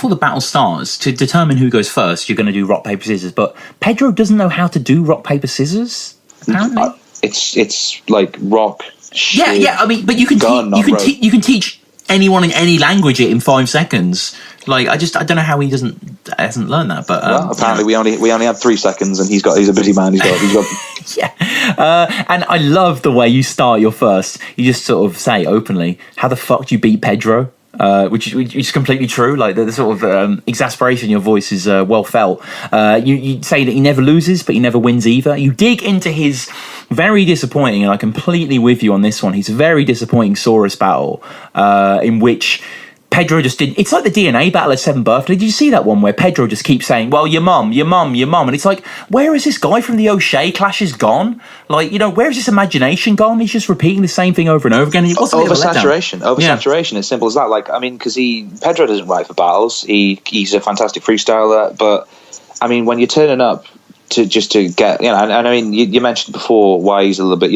before the battle starts, to determine who goes first, you're going to do rock, paper, scissors. But Pedro doesn't know how to do rock, paper, scissors, apparently. It's like rock, shit, yeah. I mean, but you can teach anyone in any language it in 5 seconds. Like, I don't know how he hasn't learned that. But apparently we only had 3 seconds, and he's a busy man. He's got yeah. And I love the way you start your first. You just sort of say openly, "How the fuck do you beat Pedro?" Which is completely true. Like the sort of exasperation in your voice is well felt. You say that he never loses, but he never wins either. You dig into his very disappointing, and I'm completely with you on this one. He's a very disappointing Saurus battle in which Pedro just did. It's like the DNA battle at 7th birthday. Did you see that one where Pedro just keeps saying, "Well, your mum," and it's like, where is this guy from the O'Shea clashes gone? Like, where is this imagination gone? He's just repeating the same thing over and over again. Oversaturation. It's simple as that. Like, I mean, because Pedro doesn't write for battles. He's a fantastic freestyler, but I mean, when you're turning up to get, and I mean, you mentioned before why he's a little bit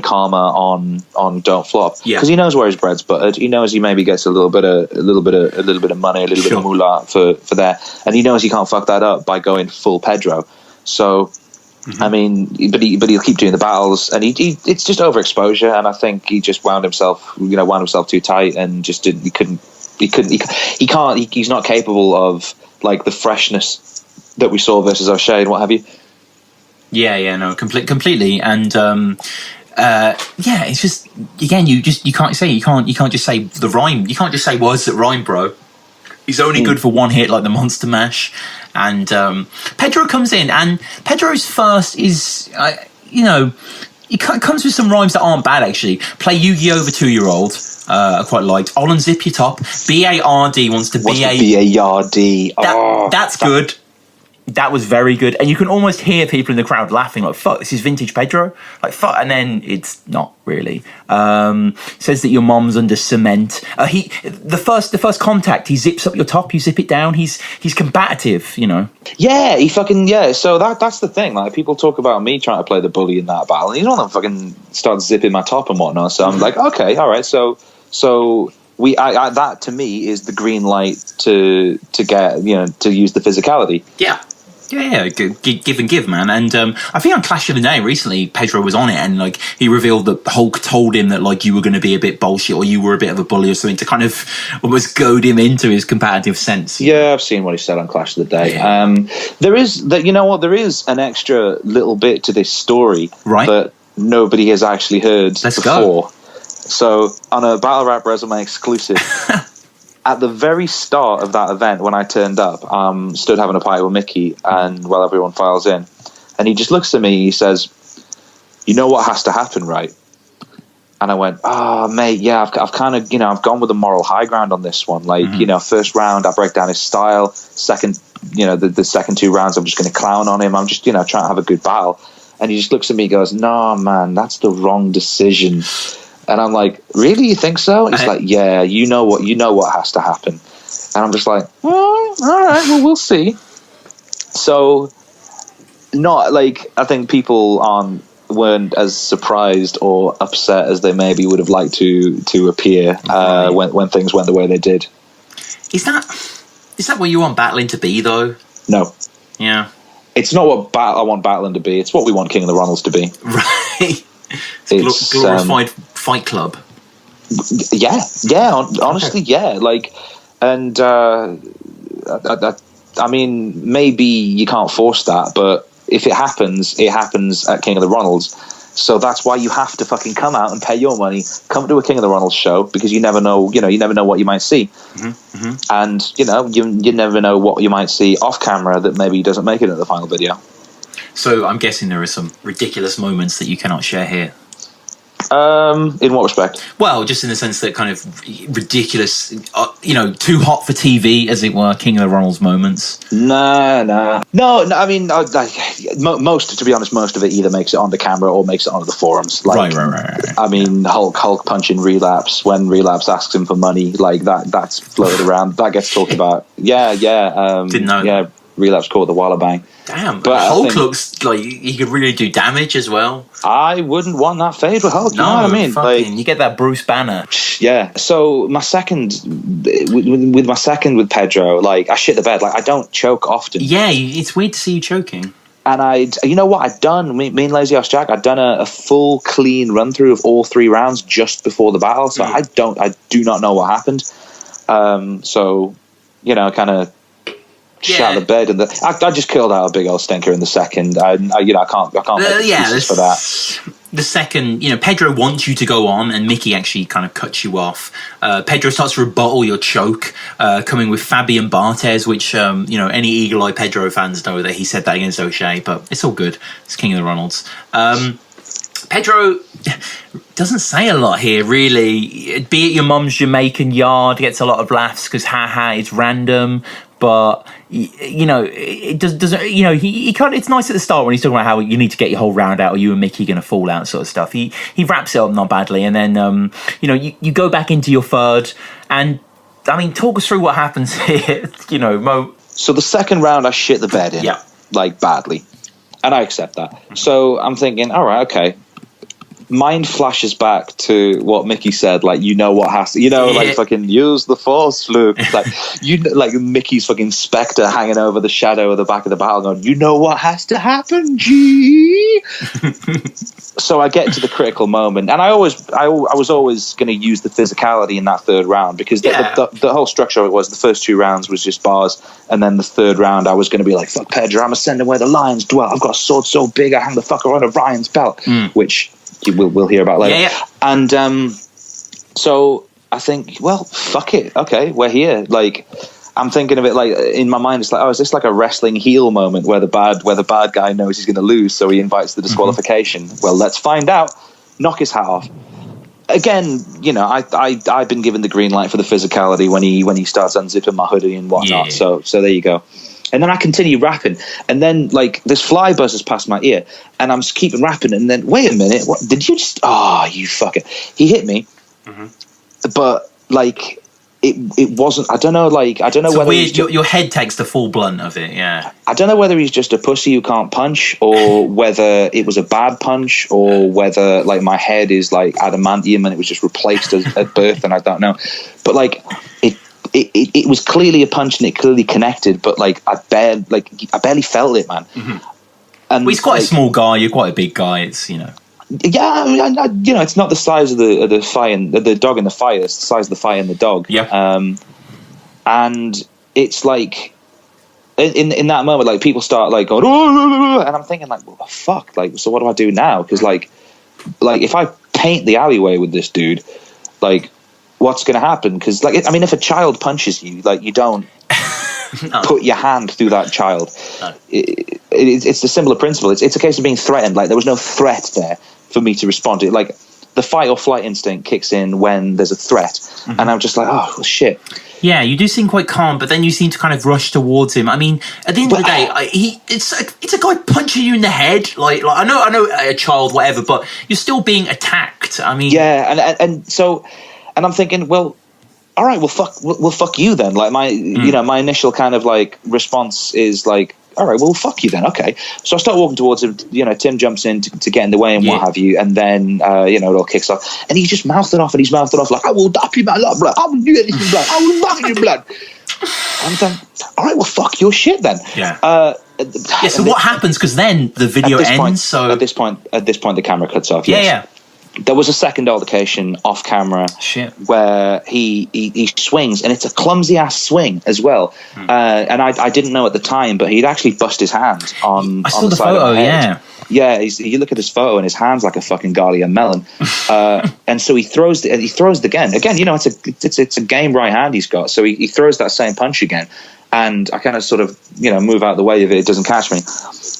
calmer on Don't Flop, because he knows where his bread's buttered. He knows he maybe gets a little bit of money, a little bit of moolah for there, and he knows he can't fuck that up by going full Pedro. So, I mean, but he'll keep doing the battles, and it's just overexposure, and I think he just wound himself too tight, and just he's not capable of like the freshness that we saw versus O'Shea and what have you. No, completely, and it's just, again, you can't just say the rhyme. You can't just say words that rhyme, bro. He's only good for one hit, like the Monster Mash, and Pedro comes in, and Pedro's first is he comes with some rhymes that aren't bad actually. Play Yu-Gi-Oh! The 2-year-old. I quite liked. Ol and Zip Your Top. B-A-R-D wants to B-A-R-D. That's good. That was very good, and you can almost hear people in the crowd laughing, like, "Fuck, this is vintage Pedro." Like, fuck, and then it's not really. Says that your mom's under cement. The first contact, he zips up your top, you zip it down. He's combative, Yeah, So that's the thing. Like, people talk about me trying to play the bully in that battle, and he's not gonna fucking start zipping my top and whatnot. So I'm like, okay, all right. So that to me is the green light to get to use the physicality. Yeah, give and give, man. And I think on Clash of the Day recently, Pedro was on it, and like he revealed that Hulk told him that like you were going to be a bit bullshit or you were a bit of a bully or something to kind of almost goad him into his competitive sense. Yeah, I've seen what he said on Clash of the Day. Yeah. There is that. You know what? There is an extra little bit to this story that nobody has actually heard before. Go. So on a Battle Rap Resume exclusive. At the very start of that event, when I turned up, stood having a pint with Mickey, and while everyone files in, and he just looks at me, he says, "You know what has to happen, right?" And I went, "Oh, mate, yeah, I've kind of, I've gone with the moral high ground on this one. Like, first round, I break down his style. Second, the second 2 rounds, I'm just going to clown on him. I'm just, trying to have a good battle." And he just looks at me and goes, "No, man, that's the wrong decision." And I'm like, "Really? You think so?" And he's like, "Yeah, you know what has to happen." And I'm just like, "All right, well, we'll see." So, not like, I think people weren't as surprised or upset as they maybe would have liked to appear when things went the way they did. Is that what you want battling to be, though? No. Yeah. It's not what I want battling to be. It's what we want King of the Ronalds to be. Right. It's glorified Fight Club. Yeah. Honestly, yeah. Like, and I mean, maybe you can't force that, but if it happens at King of the Ronalds. So that's why you have to fucking come out and pay your money. Come to a King of the Ronalds show, because you never know. You never know what you might see, and you never know what you might see off camera that maybe doesn't make it at the final video. So I'm guessing there are some ridiculous moments that you cannot share here. In what respect? Well, just in the sense that kind of ridiculous, too hot for TV, as it were, King of the Ronalds moments. No. I mean, most, to be honest, most of it either makes it onto camera or makes it onto the forums. Like, right. I mean, Hulk punching Relapse when Relapse asks him for money, like that's floated around. That gets talked about. Yeah. Didn't know. Yeah. relapse caught the wallabang. Damn, but Hulk looks like he could really do damage as well. I wouldn't want that fade with Hulk. You know what I mean? Like, you get that Bruce Banner. Yeah. So my second with Pedro, like I shit the bed. Like I don't choke often. Yeah, it's weird to see you choking. And you know what I'd done? Me and Lazy Ass Jack, I'd done a full clean run through of all 3 rounds just before the battle. So I do not know what happened. So you know, kind of. Shot the bed, and I just killed out a big old stinker in the second. I can't make excuses for that. The second, Pedro wants you to go on, and Mickey actually kind of cuts you off. Pedro starts to rebuttal your choke, coming with Fabian Barthez, which any eagle-eyed Pedro fans know that he said that against O'Shea, but it's all good. It's King of the Ronalds. Pedro doesn't say a lot here, really. Be it your mum's Jamaican yard, gets a lot of laughs because it's random. But it doesn't. He kind of. It's nice at the start when he's talking about how you need to get your whole round out, or you and Mickey are going to fall out, sort of stuff. He wraps it up not badly, and then you go back into your third, and I mean, talk us through what happens here. Mo. So the second round, I shit the bed in, like badly, and I accept that. Mm-hmm. So I'm thinking, all right, okay. Mind flashes back to what Mickey said, like, what has to, like fucking use the force, Luke. Like, like Mickey's fucking spectre hanging over the shadow of the back of the battle going, what has to happen, G? So I get to the critical moment, and I was always going to use the physicality in that third round because the whole structure of it was the first 2 rounds was just bars, and then the third round I was going to be like, fuck Pedro, I'm ascending where the lions dwell. I've got a sword so big I hang the fucker on Orion's belt, which we'll hear about later. Yeah. And so I think, well, fuck it. Okay, we're here. Like, I'm thinking of it like in my mind, it's like, is this like a wrestling heel moment where the bad guy knows he's going to lose, so he invites the disqualification? Mm-hmm. Well, let's find out. Knock his hat off. Again, I've been given the green light for the physicality when he starts unzipping my hoodie and whatnot. Yeah. So there you go. And then I continue rapping, and then like this fly buzzes past my ear, and I'm just keeping rapping, and then wait a minute, what did you just? Oh, you fucker! He hit me, but like it wasn't. I don't know whether weird, your head takes the full blunt of it. Yeah, I don't know whether he's just a pussy who can't punch, or whether it was a bad punch, or whether like my head is like adamantium and it was just replaced at birth, and I don't know. But like it was clearly a punch and it clearly connected, but like I barely felt it, man. Mm-hmm. And he's quite a small guy. You're quite a big guy. It's Yeah, it's not the size of the fire and the dog in the fire. It's the size of the fire and the dog. Yeah. And it's like in that moment, like people start like going, oh, and I'm thinking like, well, fuck, like, so what do I do now? Because like if I paint the alleyway with this dude, like, what's going to happen? Because like, I mean, if a child punches you, like, you don't put your hand through that child. No. It's the similar principle. It's a case of being threatened. Like, there was no threat there for me to respond to it. Like, the fight or flight instinct kicks in when there's a threat, and I'm just like, oh well, shit. Yeah, you do seem quite calm, but then you seem to kind of rush towards him. I mean, at the end of the day, it's a guy punching you in the head. Like I know a child, whatever, but you're still being attacked. I mean, yeah, and I'm thinking, well, all right, well, fuck you then. Like my initial kind of like response is like, all right, well, fuck you then. Okay. So I start walking towards him. Tim jumps in to get in the way and what have you. And then, it all kicks off. And he's just mouthed it off. And he's mouthed it off like, I will dop you, blood. I will do anything, blood. I will knock you, blood. I'm then, all right, well, fuck your shit then. Yeah. So what happens? Because then the video ends. At this point, the camera cuts off. Yeah. There was a second altercation off camera where he swings, and it's a clumsy ass swing as well. And I didn't know at the time, but he'd actually bust his hand on the side photo, of my head. Yeah, you look at his photo, and his hand's like a fucking Galia melon. And so he throws it again. Again, it's a game right hand he's got. So he throws that same punch again. And I kind of sort of, move out of the way of it. It doesn't catch me.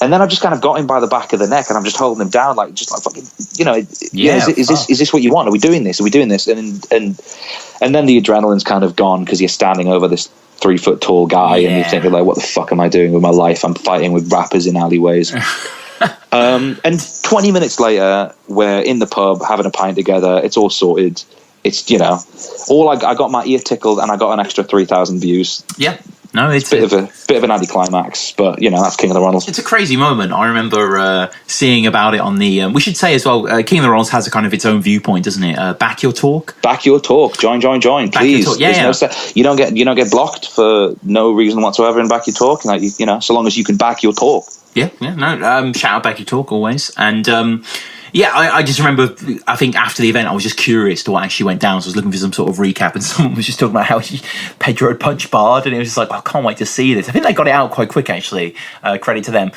And then I've just kind of got him by the back of the neck, and I'm just holding him down, like, just like fucking, is this what you want? Are we doing this? And then the adrenaline's kind of gone because you're standing over this 3 foot tall guy, and you're thinking like, what the fuck am I doing with my life? I'm fighting with rappers in alleyways. And 20 minutes later, we're in the pub having a pint together. It's all sorted. It's, I got my ear tickled, and I got an extra 3,000 views. Yeah. No, it's a bit of an anticlimax, but that's King of the Ronalds. It's a crazy moment. I remember seeing about it on the. We should say as well, King of the Ronalds has a kind of its own viewpoint, doesn't it? Back your talk. Back your talk. Join, please. Yeah. You don't get blocked for no reason whatsoever in Back Your Talk. So long as you can back your talk. Yeah. No. Shout out Back Your Talk always, and. Yeah, I just remember, I think after the event, I was just curious to what actually went down. So I was looking for some sort of recap, and someone was just talking about how Pedro had punched Bard, and it was just like, I can't wait to see this. I think they got it out quite quick, actually. Credit to them.